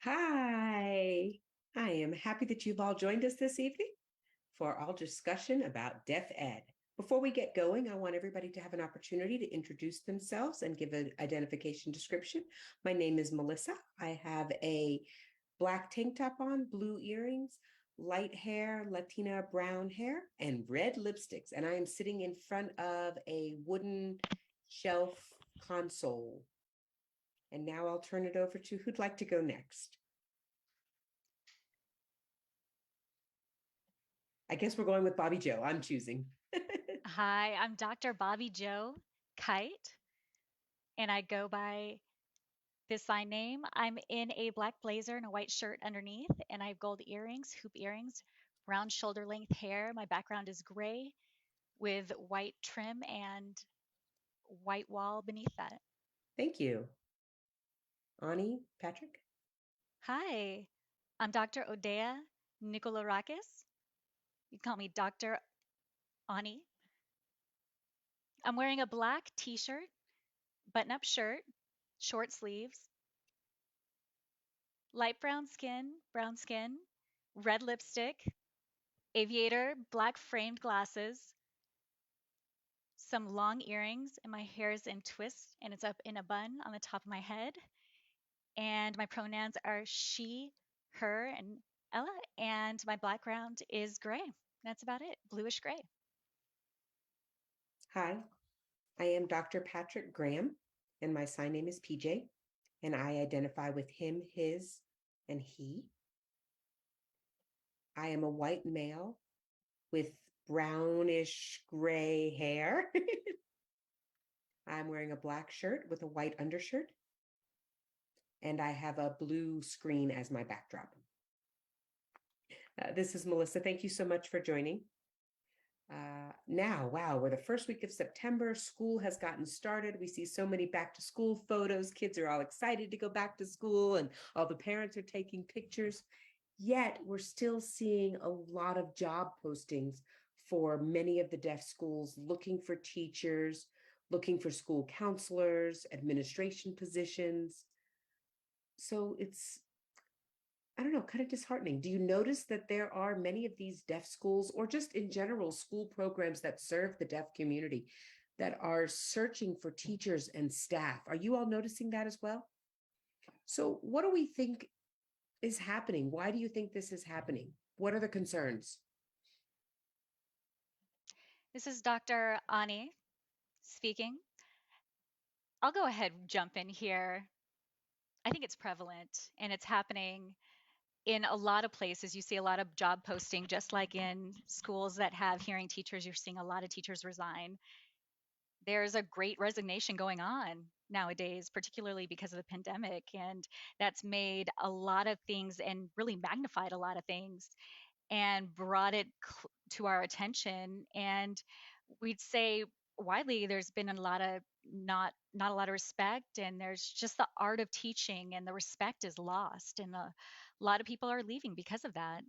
Hi, I am happy that you've all joined us this evening for our discussion about deaf ed. Before we get going, I want everybody to have an opportunity to introduce themselves and give an identification description. My name is Melissa. I have a black tank top on, blue earrings, light hair, Latina brown hair, and red lipsticks. And I am sitting in front of a wooden shelf console. And now I'll turn it over to who'd like to go next. I guess we're going with Bobbie Jo. I'm choosing. Hi, I'm Dr. Bobbie Jo Kite, and I go by this sign name. I'm in a black blazer and a white shirt underneath, and I have gold earrings, hoop earrings, brown shoulder length hair. My background is gray with white trim and white wall beneath that. Thank you. Ani, Patrick? Hi, I'm Dr. Odeya Nicolarakis. You can call me Dr. Ani. I'm wearing a black t-shirt, button-up shirt, short sleeves, light brown skin, red lipstick, aviator, black framed glasses, some long earrings, and my hair is in twists and it's up in a bun on the top of my head. And my pronouns are she, her, and Ella. And my background is gray. That's about it, bluish gray. Hi, I am Dr. Patrick Graham, and my sign name is PJ, and I identify with him, his, and he. I am a white male with brownish gray hair. I'm wearing a black shirt with a white undershirt, and I have a blue screen as my backdrop. This is Melissa. Thank you so much for joining. Now, wow, we're the first week of September. School has gotten started. We see so many back to school photos. Kids are all excited to go back to school, and all the parents are taking pictures. Yet we're still seeing a lot of job postings for many of the deaf schools looking for teachers, looking for school counselors, administration positions. So it's, I don't know, kind of disheartening. Do you notice that there are many of these deaf schools, or just in general, school programs that serve the deaf community, that are searching for teachers and staff? Are you all noticing that as well? So, what do we think is happening? Why do you think this is happening? What are the concerns? This is Dr. Ani speaking. I'll go ahead and jump in here. I think it's prevalent and it's happening in a lot of places. You see a lot of job posting, just like in schools that have hearing teachers, you're seeing a lot of teachers resign. There's a great resignation going on nowadays, particularly because of the pandemic. And that's made a lot of things and really magnified a lot of things and brought it to our attention. And we'd say widely there's been a lot of not a lot of respect, and there's just the art of teaching and the respect is lost, and a lot of people are leaving because of that.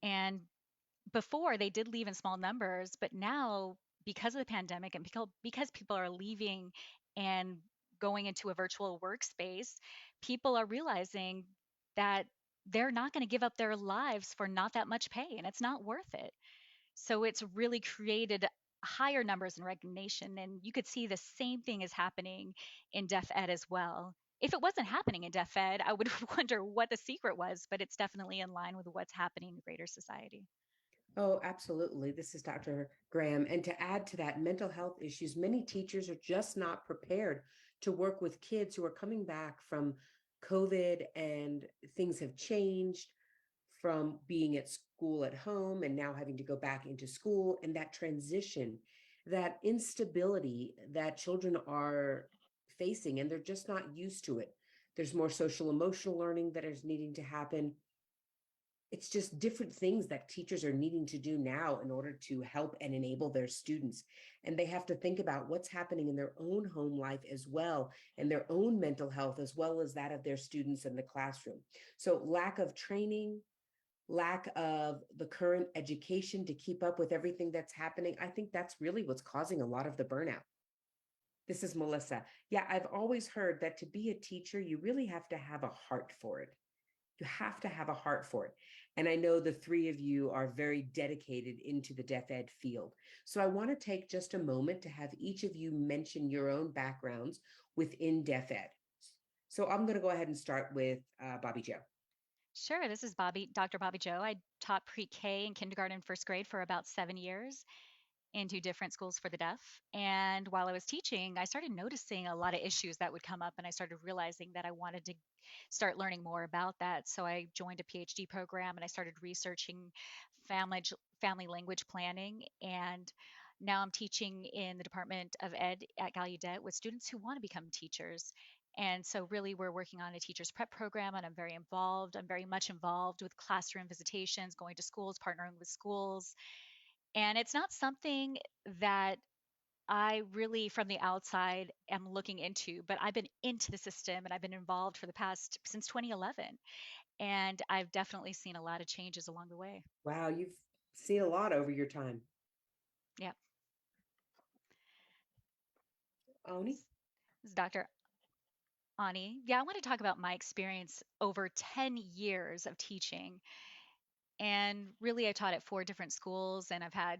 And before they did leave in small numbers, but now because of the pandemic and because people are leaving and going into a virtual workspace, people are realizing that they're not going to give up their lives for not that much pay, and it's not worth it. So it's really created higher numbers in resignation. And you could see the same thing is happening in deaf ed as well. If it wasn't happening in deaf ed, I would wonder what the secret was, but it's definitely in line with what's happening in greater society. Oh, absolutely. This is Dr. Graham. And to add to that, mental health issues, many teachers are just not prepared to work with kids who are coming back from COVID, and things have changed from being at school at home and now having to go back into school. And that transition, that instability that children are facing, and they're just not used to it. There's more social emotional learning that is needing to happen. It's just different things that teachers are needing to do now in order to help and enable their students. And they have to think about what's happening in their own home life as well, and their own mental health, as well as that of their students in the classroom. So lack of training, lack of the current education to keep up with everything that's happening, I think that's really what's causing a lot of the burnout. This is Melissa. Yeah, I've always heard that to be a teacher, you really have to have a heart for it. You have to have a heart for it. And I know the three of you are very dedicated into the deaf ed field. So I want to take just a moment to have each of you mention your own backgrounds within deaf ed. So I'm going to go ahead and start with Bobbie Jo. Sure, this is Dr. Bobbie Jo. I taught pre-K and kindergarten and first grade for about 7 years into different schools for the deaf. And while I was teaching, I started noticing a lot of issues that would come up, and I started realizing that I wanted to start learning more about that. So I joined a PhD program and I started researching family family language planning. And now I'm teaching in the Department of Ed at Gallaudet with students who want to become teachers. And so, really, we're working on a teacher's prep program, and I'm very involved. I'm very much involved with classroom visitations, going to schools, partnering with schools, and it's not something that I really, from the outside, am looking into, but I've been into the system and I've been involved for the past since 2011. And I've definitely seen a lot of changes along the way. Wow, you've seen a lot over your time. Yeah. Oni? This is Dr. Ani. Yeah, I want to talk about my experience over 10 years of teaching. And really, I taught at 4 different schools, and I've had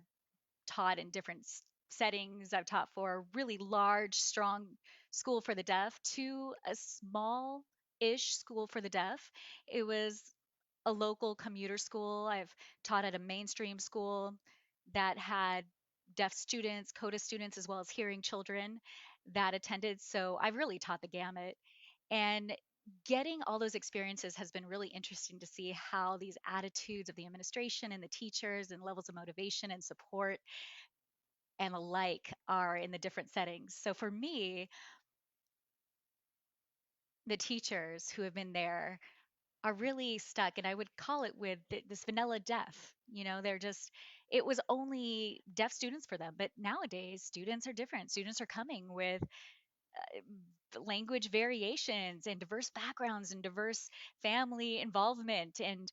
taught in different settings. I've taught for a really large, strong school for the deaf to a small ish school for the deaf. It was a local commuter school. I've taught at a mainstream school that had deaf students, CODA students, as well as hearing children that attended. So I've really taught the gamut. And getting all those experiences has been really interesting to see how these attitudes of the administration and the teachers and levels of motivation and support and alike are in the different settings. So for me, the teachers who have been there are really stuck, and I would call it with this vanilla deaf. They're just, it was only deaf students for them, but nowadays students are different. Students are coming with language variations and diverse backgrounds and diverse family involvement and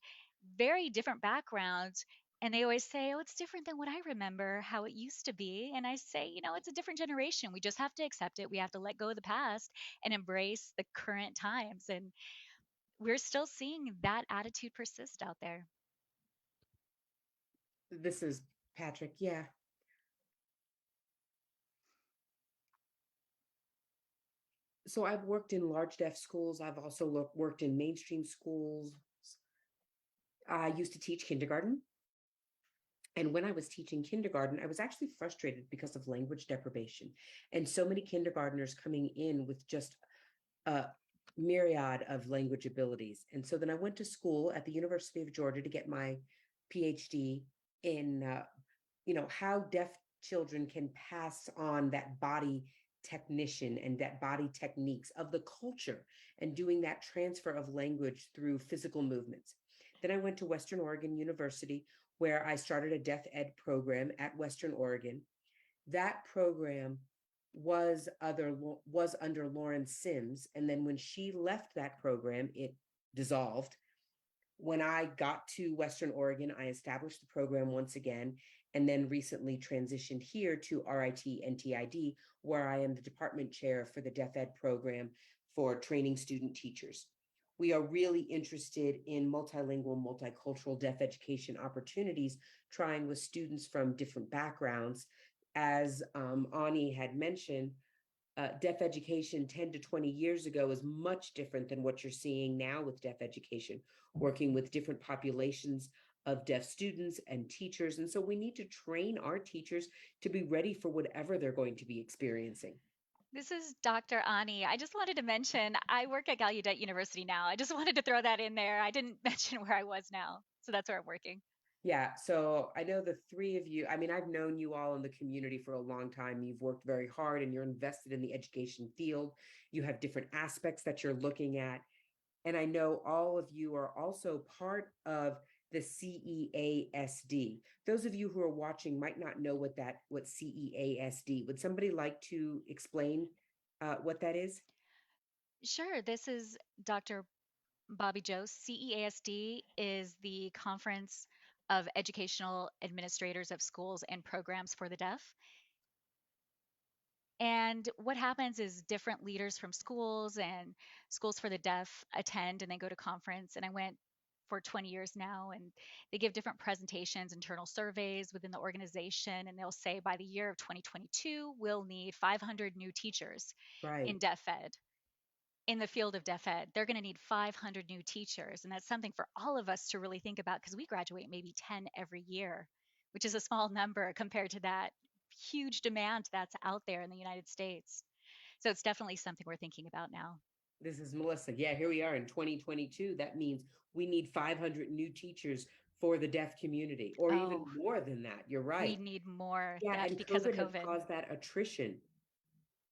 very different backgrounds. And they always say, oh, it's different than what I remember how it used to be. And I say, it's a different generation. We just have to accept it. We have to let go of the past and embrace the current times. And we're still seeing that attitude persist out there. This is Patrick. Yeah. So I've worked in large deaf schools. I've also worked in mainstream schools. I used to teach kindergarten. And when I was teaching kindergarten, I was actually frustrated because of language deprivation and so many kindergartners coming in with just a myriad of language abilities. And so then I went to school at the University of Georgia to get my PhD in, how deaf children can pass on that body technician and that body techniques of the culture and doing that transfer of language through physical movements. Then I went to Western Oregon University, where I started a deaf ed program at Western Oregon. That program was under Lauren Sims, and then when she left that program, it dissolved. When I got to Western Oregon, I established the program once again, and then recently transitioned here to RIT NTID, where I am the department chair for the Deaf Ed program for training student teachers. We are really interested in multilingual, multicultural deaf education opportunities, trying with students from different backgrounds. As Ani had mentioned, deaf education 10 to 20 years ago is much different than what you're seeing now with deaf education, working with different populations of deaf students and teachers. And so we need to train our teachers to be ready for whatever they're going to be experiencing. This is Dr. Ani. I just wanted to mention I work at Gallaudet University now. I just wanted to throw that in there. I didn't mention where I was now. So that's where I'm working. Yeah, so I know the three of you, I mean, I've known you all in the community for a long time. You've worked very hard and you're invested in the education field. You have different aspects that you're looking at. And I know all of you are also part of the CEASD. Those of you who are watching might not know what CEASD. Would somebody like to explain what that is? Sure. This is Dr. Bobbie Jo. CEASD is the Conference of Educational Administrators of Schools and Programs for the Deaf. And what happens is different leaders from schools and schools for the deaf attend and they go to conference. And I went for 20 years now, and they give different presentations, internal surveys within the organization, and they'll say by the year of 2022, we'll need 500 new teachers in Right. deaf ed. In the field of deaf ed, they're going to need 500 new teachers. And that's something for all of us to really think about because we graduate maybe 10 every year, which is a small number compared to that huge demand that's out there in the United States. So it's definitely something we're thinking about now. This is Melissa. Yeah, here we are in 2022. That means we need 500 new teachers for the deaf community, or even Oh, more than that. You're we right. need more. Yeah, That's and because of COVID has COVID. caused that attrition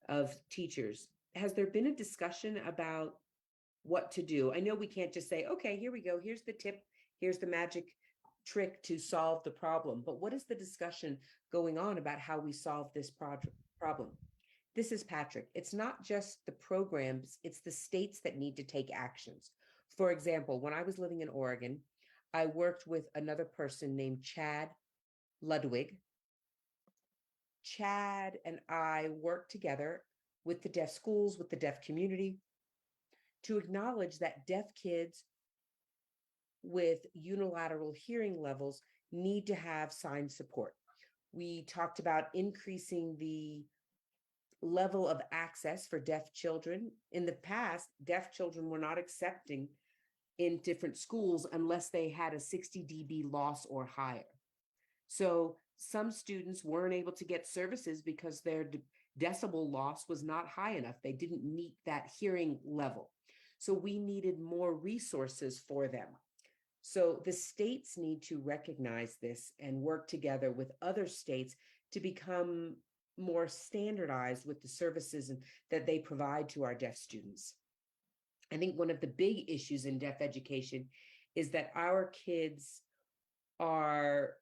of teachers. Has there been a discussion about what to do? I know we can't just say, okay, here we go. Here's the tip. Here's the magic trick to solve the problem. But what is the discussion going on about how we solve this problem? This is Patrick. It's not just the programs, it's the states that need to take actions. For example, when I was living in Oregon, I worked with another person named Chad Ludwig. Chad and I worked together with the deaf schools, with the deaf community, to acknowledge that deaf kids with unilateral hearing levels need to have sign support. We talked about increasing the level of access for deaf children. In the past, deaf children were not accepting in different schools unless they had a 60 dB loss or higher. So some students weren't able to get services because their decibel loss was not high enough. They didn't meet that hearing level. So we needed more resources for them. So the states need to recognize this and work together with other states to become more standardized with the services that they provide to our deaf students. I think one of the big issues in deaf education is that our kids are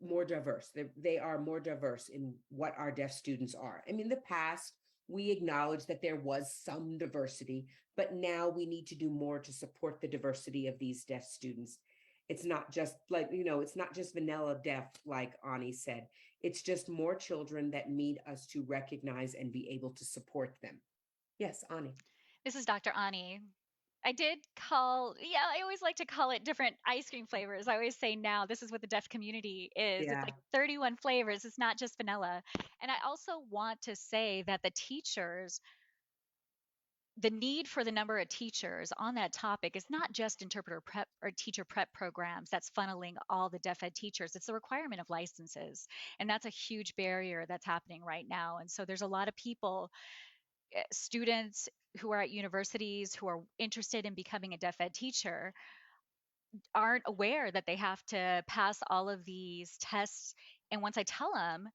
more diverse. They are more diverse in what our deaf students are. I mean, in the past, we acknowledged that there was some diversity, but now we need to do more to support the diversity of these deaf students. It's not just like, it's not just vanilla deaf, like Ani said. It's just more children that need us to recognize and be able to support them. Yes, Ani. This is Dr. Ani. I did call, yeah, I always like to call it different ice cream flavors. I always say now this is what the deaf community is. It's Yeah. like 31 flavors, it's not just vanilla. And I also want to say that the teachers, the need for the number of teachers on that topic is not just interpreter prep or teacher prep programs that's funneling all the deaf ed teachers. It's the requirement of licenses. And that's a huge barrier that's happening right now. And so there's a lot of people, students who are at universities who are interested in becoming a deaf ed teacher aren't aware that they have to pass all of these tests. And once I tell them,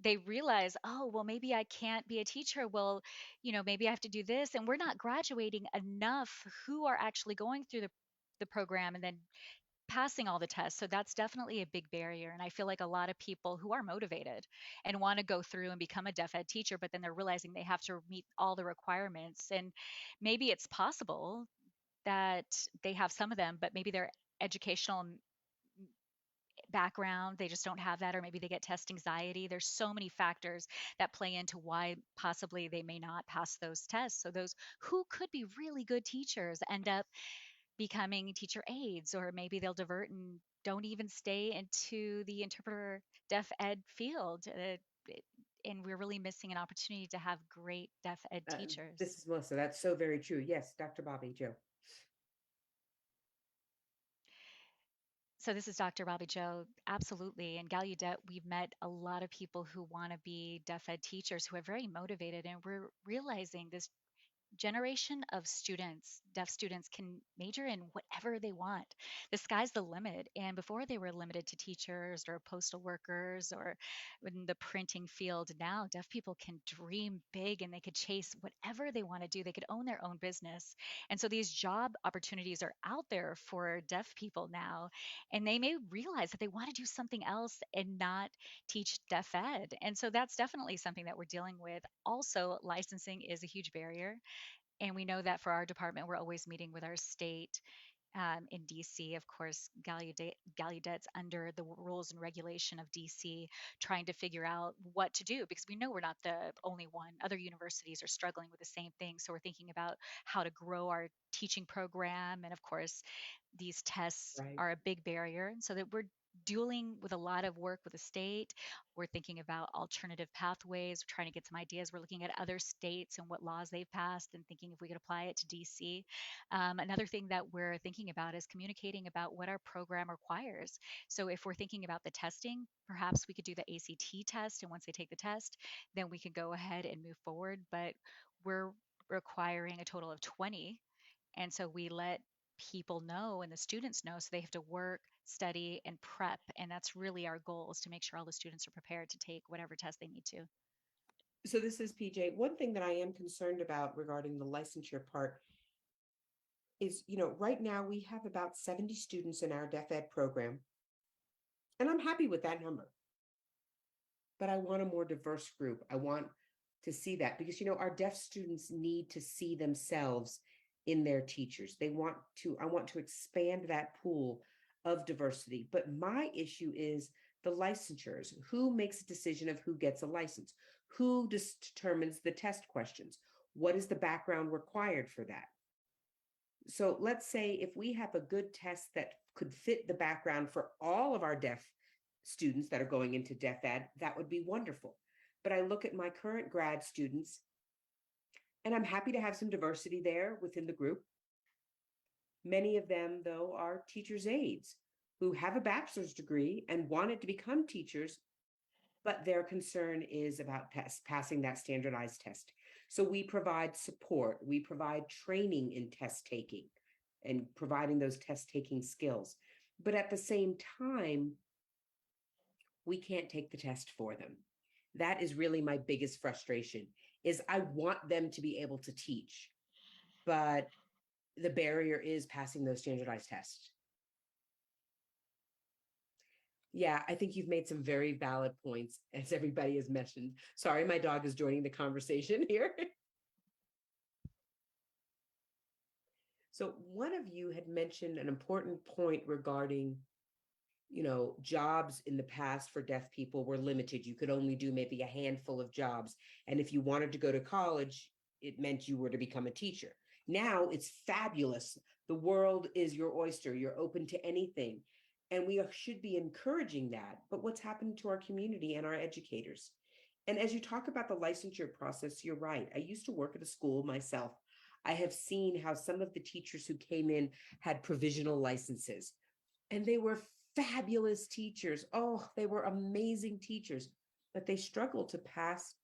they realize, oh, well, maybe I can't be a teacher. Well, maybe I have to do this. And we're not graduating enough who are actually going through the program and then passing all the tests. So that's definitely a big barrier. And I feel like a lot of people who are motivated and want to go through and become a deaf ed teacher, but then they're realizing they have to meet all the requirements. And maybe it's possible that they have some of them, but maybe their educational background, they just don't have that, or maybe they get test anxiety. There's so many factors that play into why possibly they may not pass those tests. So those who could be really good teachers end up becoming teacher aides, or maybe they'll divert and don't even stay into the interpreter deaf ed field. And we're really missing an opportunity to have great deaf ed This teachers. is Melissa. That's so very true. Yes, Dr. Bobbie Jo. So this is Dr. Bobbie Jo. Absolutely. In Gallaudet, we've met a lot of people who want to be deaf ed teachers who are very motivated, and we're realizing this generation of students, deaf students, can major in whatever they want. The sky's the limit. And before they were limited to teachers or postal workers or in the printing field, now deaf people can dream big and they could chase whatever they want to do. They could own their own business. And so these job opportunities are out there for deaf people now. And they may realize that they want to do something else and not teach deaf ed. And so that's definitely something that we're dealing with. Also, licensing is a huge barrier, and we know that for our department, we're always meeting with our state in DC. Of course, Gallaudet's under the rules and regulation of DC, trying to figure out what to do because we know we're not the only one. Other universities are struggling with the same thing. So we're thinking about how to grow our teaching program. And of course, these tests Right. are a big barrier. And so that we're dealing with a lot of work with the state. We're thinking about alternative pathways, we're trying to get some ideas. We're looking at other states and what laws they've passed and thinking if we could apply it to DC. Another thing that we're thinking about is communicating about what our program requires. So if we're thinking about the testing, perhaps we could do the ACT test. And once they take the test, then we can go ahead and move forward. But we're requiring a total of 20, and so we let people know and the students know so they have to work, study, and prep. And that's really our goal, is to make sure all the students are prepared to take whatever test they need to. So this is PJ. One thing that I am concerned about regarding the licensure part is, right now we have about 70 students in our deaf ed program, and I'm happy with that number. But I want a more diverse group. I want to see that because, our deaf students need to see themselves in their teachers. I want to expand that pool of diversity. But my issue is the licensures. Who makes a decision of who gets a license? Who determines the test questions? What is the background required for that? So let's say if we have a good test that could fit the background for all of our deaf students that are going into deaf ed, that would be wonderful. But I look at my current grad students, and I'm happy to have some diversity there within the group. Many of them, though, are teachers' aides who have a bachelor's degree and wanted to become teachers, but their concern is about passing that standardized test. So we provide support, we provide training in test taking and providing those test taking skills. But at the same time, we can't take the test for them. That is really my biggest frustration, is I want them to be able to teach, but the barrier is passing those standardized tests. Yeah, I think you've made some very valid points, as everybody has mentioned. Sorry, my dog is joining the conversation here. So one of you had mentioned an important point regarding, jobs in the past for deaf people were limited. You could only do maybe a handful of jobs. And if you wanted to go to college, it meant you were to become a teacher. Now it's fabulous. The world is your oyster. You're open to anything. And we should be encouraging that. But what's happened to our community and our educators? And as you talk about the licensure process, you're right. I used to work at a school myself. I have seen how some of the teachers who came in had provisional licenses, and they were fabulous teachers. Oh, they were amazing teachers, but they struggled to pass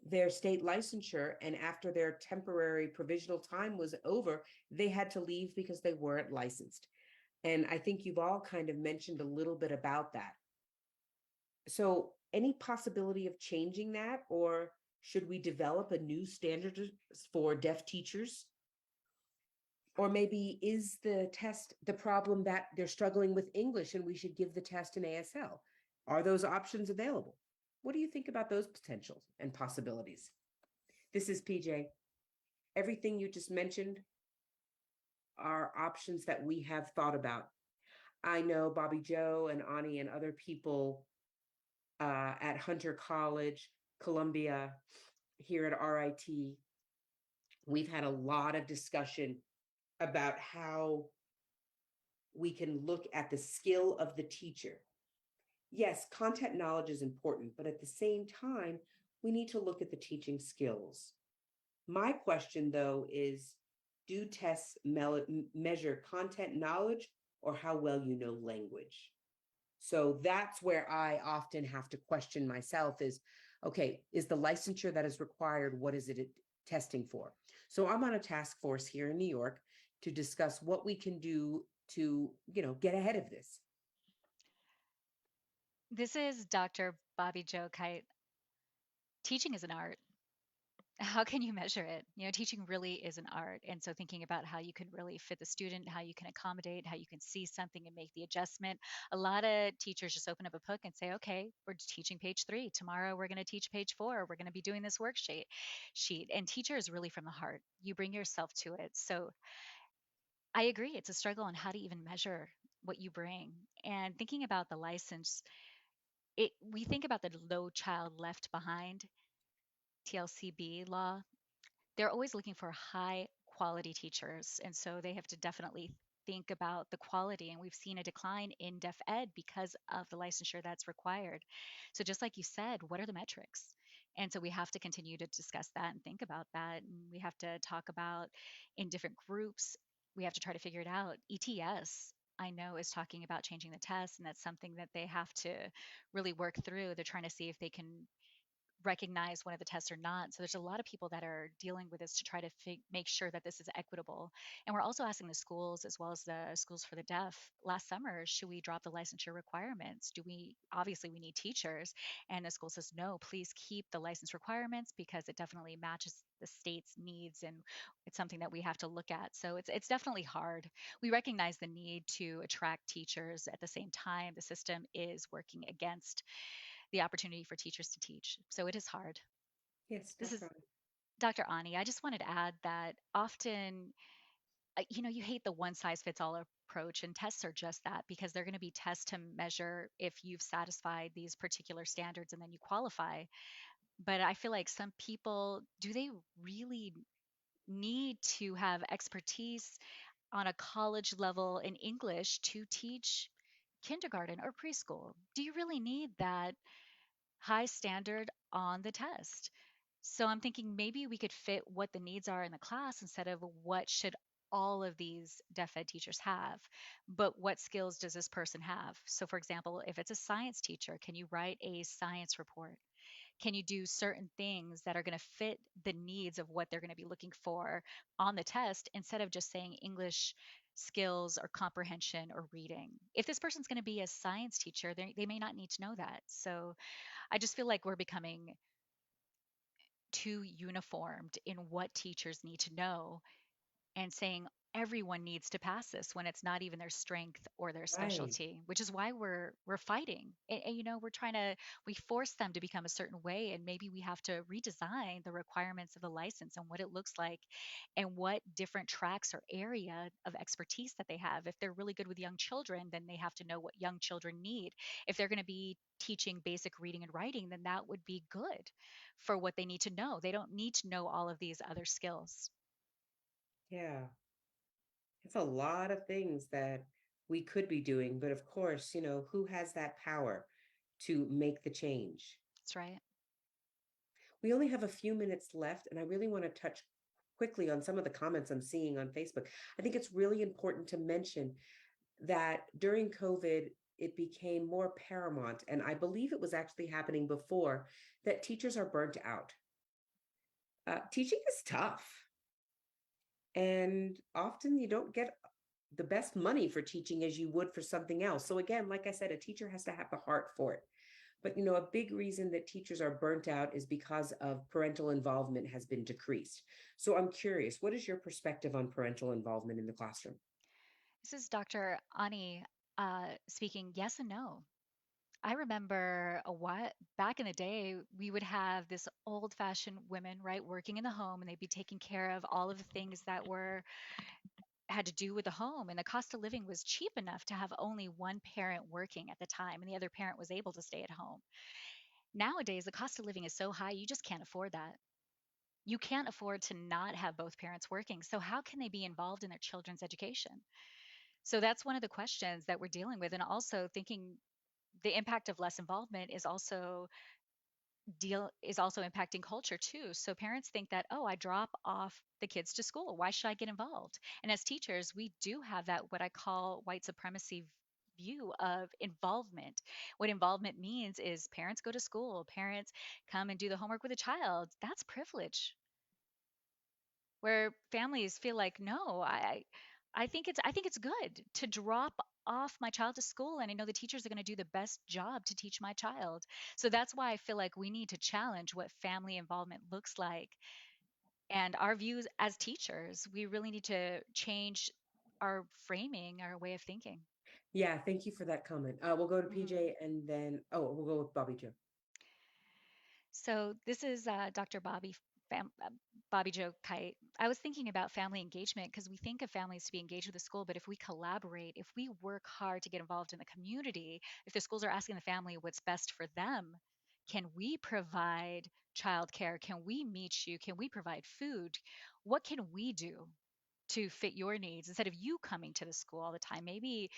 their state licensure. And after their temporary provisional time was over, they had to leave because they weren't licensed. And I think you've all kind of mentioned a little bit about that. So, any possibility of changing that, or should we develop a new standard for deaf teachers? Or maybe is the test the problem that they're struggling with English and we should give the test in ASL? Are those options available? What do you think about those potentials and possibilities? This is PJ. Everything you just mentioned are options that we have thought about. I know Bobbie Jo and Ani and other people at Hunter College, Columbia, here at RIT, we've had a lot of discussion about how we can look at the skill of the teacher. Yes, content knowledge is important, but at the same time, we need to look at the teaching skills. My question, though, is do tests measure content knowledge or how well you know language? So that's where I often have to question myself is, okay, is the licensure that is required, what is it testing for? So I'm on a task force here in New York to discuss what we can do to, get ahead of this. This is Dr. Bobbie Jo Kite. Teaching is an art. How can you measure it? Teaching really is an art. And so thinking about how you can really fit the student, how you can accommodate, how you can see something and make the adjustment. A lot of teachers just open up a book and say, okay, we're teaching page 3. Tomorrow we're going to teach page 4. We're going to be doing this worksheet. And teacher is really from the heart. You bring yourself to it. So I agree. It's a struggle on how to even measure what you bring. And thinking about the license, we think about the low child left behind TLCB law. They're always looking for high quality teachers. And so they have to definitely think about the quality. And we've seen a decline in deaf ed because of the licensure that's required. So, just like you said, what are the metrics? And so we have to continue to discuss that and think about that. And we have to talk about in different groups, we have to try to figure it out. ETS, I know, is talking about changing the test, and that's something that they have to really work through. They're trying to see if they can recognize one of the tests or not. So there's a lot of people that are dealing with this to try to make sure that this is equitable. And we're also asking the schools as well as the schools for the deaf. Last summer, should we drop the licensure requirements? Do we obviously we need teachers? And the school says no, please keep the license requirements because it definitely matches the state's needs and it's something that we have to look at. So it's definitely hard. We recognize the need to attract teachers. At the same time, the system is working against the opportunity for teachers to teach. So it is hard. Yes, This is Dr. Ani. Dr. Ani. I just wanted to add that often, you hate the one size fits all approach, and tests are just that because they're going to be tests to measure if you've satisfied these particular standards and then you qualify. But I feel like some people, do they really need to have expertise on a college level in English to teach kindergarten or preschool? Do you really need that high standard on the test? So I'm thinking maybe we could fit what the needs are in the class instead of what should all of these deaf ed teachers have, but what skills does this person have? So, for example, if it's a science teacher, can you write a science report? Can you do certain things that are going to fit the needs of what they're going to be looking for on the test instead of just saying English skills or comprehension or reading? If this person's going to be a science teacher, they may not need to know that. So I just feel like we're becoming too uniformed in what teachers need to know and saying everyone needs to pass this when it's not even their strength or their Right. specialty, which is why we're fighting. We're trying to we force them to become a certain way, and maybe we have to redesign the requirements of the license and what it looks like and what different tracks or area of expertise that they have. If they're really good with young children, then they have to know what young children need. If they're going to be teaching basic reading and writing, then that would be good for what they need to know. They don't need to know all of these other skills. Yeah. It's a lot of things that we could be doing, but of course, who has that power to make the change? That's right. We only have a few minutes left, and I really want to touch quickly on some of the comments I'm seeing on Facebook. I think it's really important to mention that during COVID, it became more paramount, and I believe it was actually happening before, that teachers are burnt out. Teaching is tough, and often you don't get the best money for teaching as you would for something else. So again, like I said, a teacher has to have the heart for it. But a big reason that teachers are burnt out is because of parental involvement has been decreased. So I'm curious, what is your perspective on parental involvement in the classroom? This is Dr. Ani speaking. Yes and no. I remember a while back in the day, we would have this old-fashioned women, right, working in the home, and they'd be taking care of all of the things that were had to do with the home. And the cost of living was cheap enough to have only one parent working at the time, and the other parent was able to stay at home. Nowadays, the cost of living is so high, you just can't afford that. You can't afford to not have both parents working. So how can they be involved in their children's education? So that's one of the questions that we're dealing with. And also thinking the impact of less involvement is also impacting culture too. So parents think that, oh, I drop off the kids to school. Why should I get involved? And as teachers, we do have that what I call white supremacy view of involvement. What involvement means is parents go to school, parents come and do the homework with a child. That's privilege where families feel like, no, I think it's good to drop off my child to school, and I know the teachers are going to do the best job to teach my child. So that's why I feel like we need to challenge what family involvement looks like, and our views as teachers, we really need to change our framing, our way of thinking. Yeah, thank you for that comment. We'll go to Mhm. PJ and then, we'll go with Bobbie Jo. So this is Dr. Bobbie. Bobbie Jo Kite. I was thinking about family engagement because we think of families to be engaged with the school, but if we collaborate, if we work hard to get involved in the community, if the schools are asking the family what's best for them, can we provide childcare? Can we meet you? Can we provide food? What can we do to fit your needs instead of you coming to the school all the time? Maybe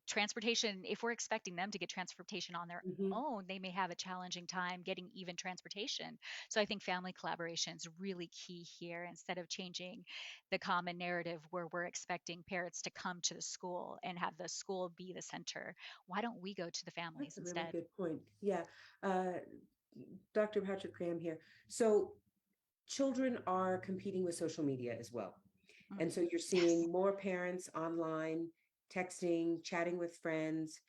transportation, if we're expecting them to get transportation on their Mhm. own, they may have a challenging time getting even transportation. So I think family collaboration is really key here instead of changing the common narrative where we're expecting parents to come to the school and have the school be the center. Why don't we go to the families That's a really instead? good point. Yeah. Uh, Dr. Patrick Graham here. So children are competing with social media as well. Mm. And so you're Yes. seeing more parents online, texting, chatting with friends,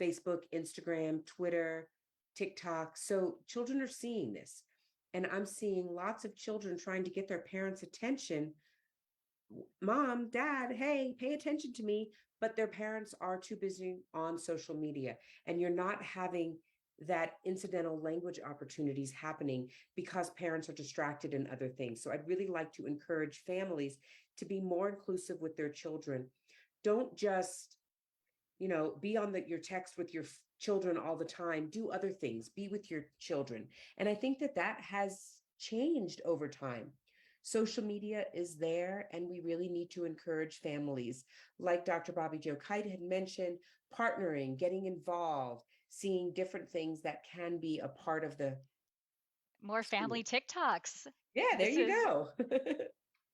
Facebook, Instagram, Twitter, TikTok. So children are seeing this. And I'm seeing lots of children trying to get their parents' attention. Mom, dad, hey, pay attention to me. But their parents are too busy on social media. And you're not having that incidental language opportunities happening because parents are distracted in other things. So I'd really like to encourage families to be more inclusive with their children. Don't just be on your text with your children all the time. Do other things, be with your children. And I think that that has changed over time. Social media is there, and we really need to encourage families, like Dr. Bobbie Jo Kite had mentioned, partnering, getting involved, seeing different things that can be a part of the More school. family TikToks. Yeah, there This you is go.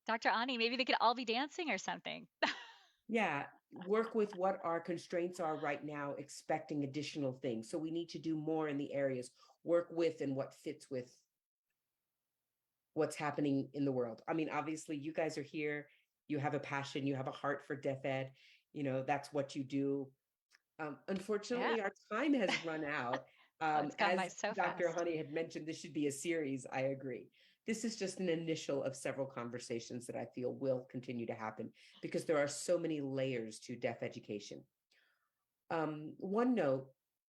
Dr. Ani. Maybe they could all be dancing or something. Yeah, work with what our constraints are right now, expecting additional things. So we need to do more in the areas, work with and what fits with what's happening in the world. I mean, obviously, you guys are here, you have a passion, you have a heart for deaf ed, that's what you do. Yeah. Unfortunately, our time has run out. Oh, it's gone by As so Dr. fast. Honey had mentioned, this should be a series. I agree. This is just an initial of several conversations that I feel will continue to happen because there are so many layers to deaf education. One note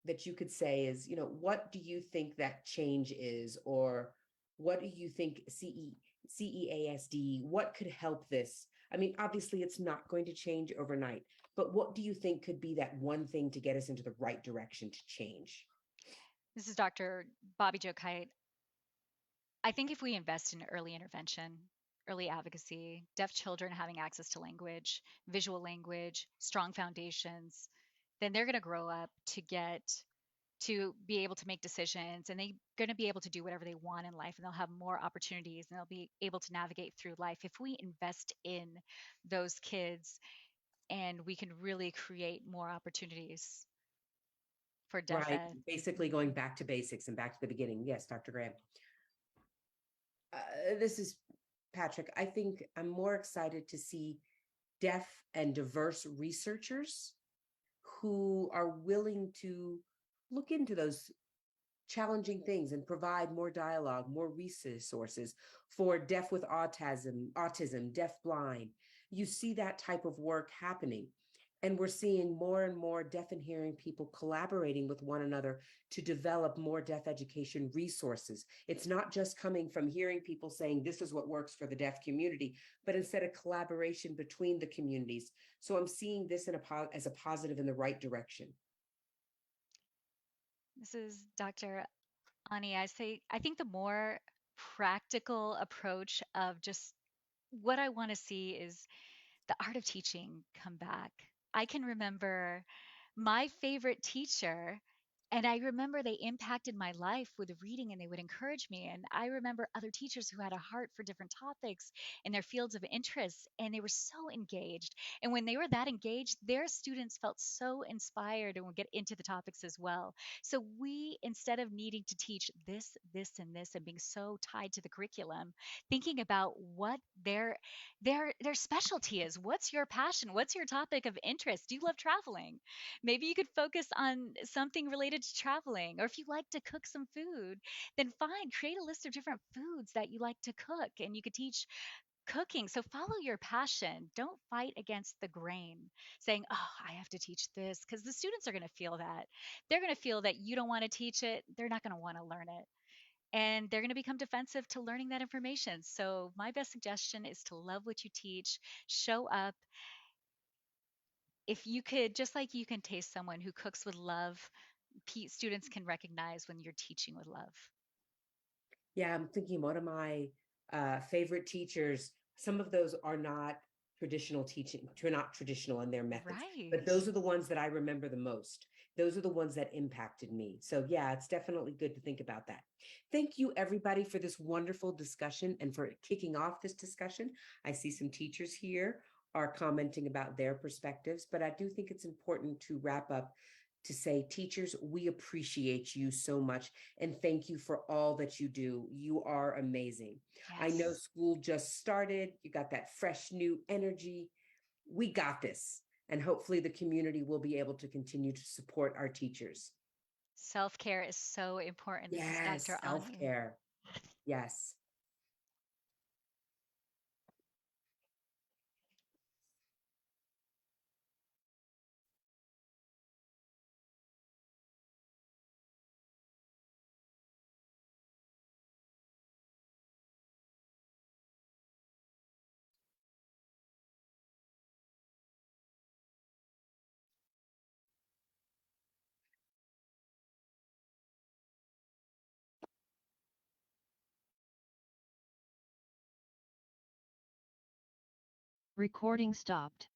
that you could say is, what do you think that change is, or what do you think CEASD, what could help this? I mean, obviously, it's not going to change overnight, but what do you think could be that one thing to get us into the right direction to change? This is Dr. Bobbie Jo Kite. I think if we invest in early intervention, early advocacy, deaf children having access to language, visual language, strong foundations, then they're going to grow up to be able to make decisions, and they're going to be able to do whatever they want in life, and they'll have more opportunities, and they'll be able to navigate through life if we invest in those kids, and we can really create more opportunities for deaf Right. ed. Basically going Mhm. back to basics and back to the beginning. Yes, Dr. Graham. This is Patrick. I think I'm more excited to see deaf and diverse researchers who are willing to look into those challenging things and provide more dialogue, more resources for deaf with autism, deaf blind. You see that type of work happening. And we're seeing more and more deaf and hearing people collaborating with one another to develop more deaf education resources. It's not just coming from hearing people saying this is what works for the deaf community, but instead a collaboration between the communities. So I'm seeing this as a positive in the right direction. This is Dr. Ani. I think the more practical approach of just what I want to see is the art of teaching come back. I can remember my favorite teacher, and I remember they impacted my life with reading and they would encourage me. And I remember other teachers who had a heart for different topics in their fields of interest, and they were so engaged. And when they were that engaged, their students felt so inspired and would get into the topics as well. So we, instead of needing to teach and this, and being so tied to the curriculum, thinking about what their specialty is. What's your passion? What's your topic of interest? Do you love traveling? Maybe you could focus on something related to traveling. Or if you like to cook some food, then fine, create a list of different foods that you like to cook, and you could teach cooking. So follow your passion. Don't fight against the grain, saying, oh, I have to teach this, because the students are going to feel that. They're going to feel that you don't want to teach it. They're not going to want to learn it. and they're going to become defensive to learning that information. So, my best suggestion is to love what you teach, show up. If you could, just like you can taste someone who cooks with love, students can recognize when you're teaching with love. Yeah, I'm thinking one of my favorite teachers, some of those are not traditional teaching, are not traditional in their methods, but Right. those are the ones that I remember the most. Those are the ones that impacted me. So, yeah, it's definitely good to think about that. Thank you, everybody, for this wonderful discussion and for kicking off this discussion. I see some teachers here are commenting about their perspectives, but I do think it's important to wrap up to say, teachers, we appreciate you so much and thank you for all that you do. You are amazing. I know Yes. school just started. You got that fresh new energy. We got this. And hopefully the community will be able to continue to support our teachers. Self care is so important. This is Yes, Dr. Ani. self-care. Yes. Recording stopped.